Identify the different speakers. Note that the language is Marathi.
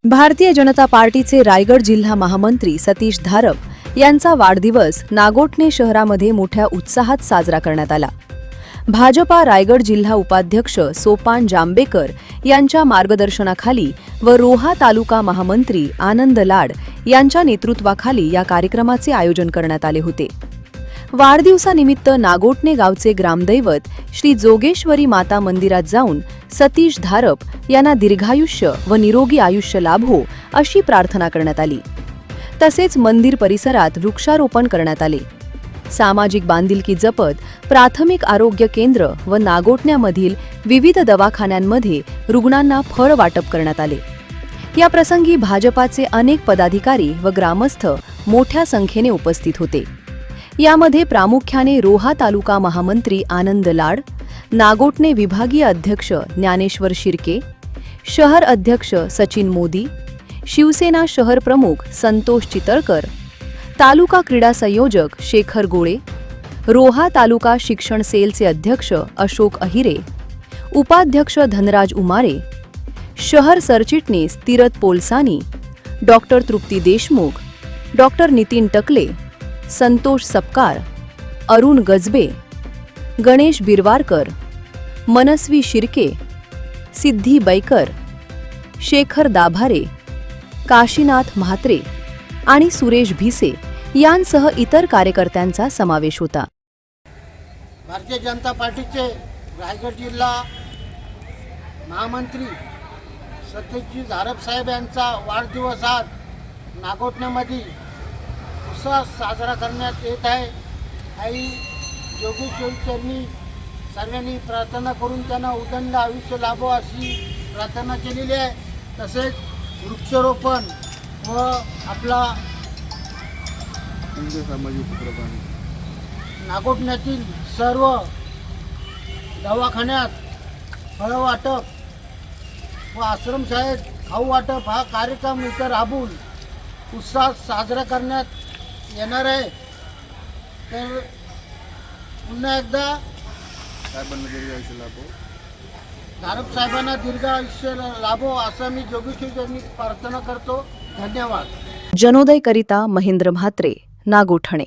Speaker 1: भारतीय जनता पार्टीचे रायगड जिल्हा महामंत्री सतीश धारप यांचा वाढदिवस नागोठणे शहरामध्ये मोठ्या उत्साहात साजरा करण्यात आला। भाजपा रायगड जिल्हा उपाध्यक्ष सोपान जांबेकर यांच्या मार्गदर्शनाखाली व रोहा तालुका महामंत्री आनंद लाड यांच्या नेतृत्वाखाली या कार्यक्रमाचे आयोजन करण्यात आले होते। वाढदिवसानिमित्त नागोठणे गावचे ग्रामदैवत श्री जोगेश्वरी माता मंदिरात जाऊन सतीश धारप यांना दीर्घायुष्य व निरोगी आयुष्य लाभो अशी प्रार्थना करण्यात आली। तसेच मंदिर परिसरात वृक्षारोपण करण्यात आले। सामाजिक बांधिलकी जपत प्राथमिक आरोग्य केंद्र व नागोठण्यामधील विविध दवाखान्यांमध्ये रुग्णांना फळ वाटप करण्यात आले। या प्रसंगी भाजपाचे अनेक पदाधिकारी व ग्रामस्थ मोठ्या संख्येने उपस्थित होते। यामध्ये प्रामुख्याने रोहा तालुका महामंत्री आनंद लाड, नागोठणे विभागीय अध्यक्ष ज्ञानेश्वर शिर्के, शहर अध्यक्ष सचिन मोदी, शिवसेना शहर प्रमुख संतोष चितळकर, तालुका क्रीडा संयोजक शेखर गोळे, रोहा तालुका शिक्षण सेलचे अध्यक्ष अशोक अहिरे, उपाध्यक्ष धनराज उमारे, शहर सरचिटणीस तीरथ पोलसानी, डॉक्टर तृप्ती देशमुख, डॉक्टर नितीन टकले, संतोष सपकार, अरुण गजबे, गणेश बिरवारकर, मनस्वी शिर्के, सिद्धी बैकर, शेखर दाभारे, काशीनाथ म्हात्रे आणि सुरेश भिसे यांसह इतर कार्यकर्त्यांचा समावेश होता।
Speaker 2: भारतीय जनता पार्टीचे रायगड जिल्हा महामंत्री सतीश धारप साहेब यांचा वाढदिवस आज नागोठण्यामध्ये उत्साहात साजरा करण्यात येत आहे। आई जोगेश्वरी चरणी सर्वांनी प्रार्थना करून त्यांना उदंड आयुष्य लाभो अशी प्रार्थना केलेली आहे। तसेच वृक्षारोपण व आपला नागोठण्यातील सर्व दवाखान्यात फळ वाटप व आश्रमशाळेत खाऊ वाटप हा कार्यक्रम इथं राबवून उत्साहात साजरा करण्यात येणार आहे। तर पुन्हा एकदा धारप साहेबांना दीर्घ आयुष्य लाभो असं मी जोगेश्वरी प्रार्थना करतो। धन्यवाद।
Speaker 1: जनोदय करिता महेंद्र म्हात्रे, नागोठणे।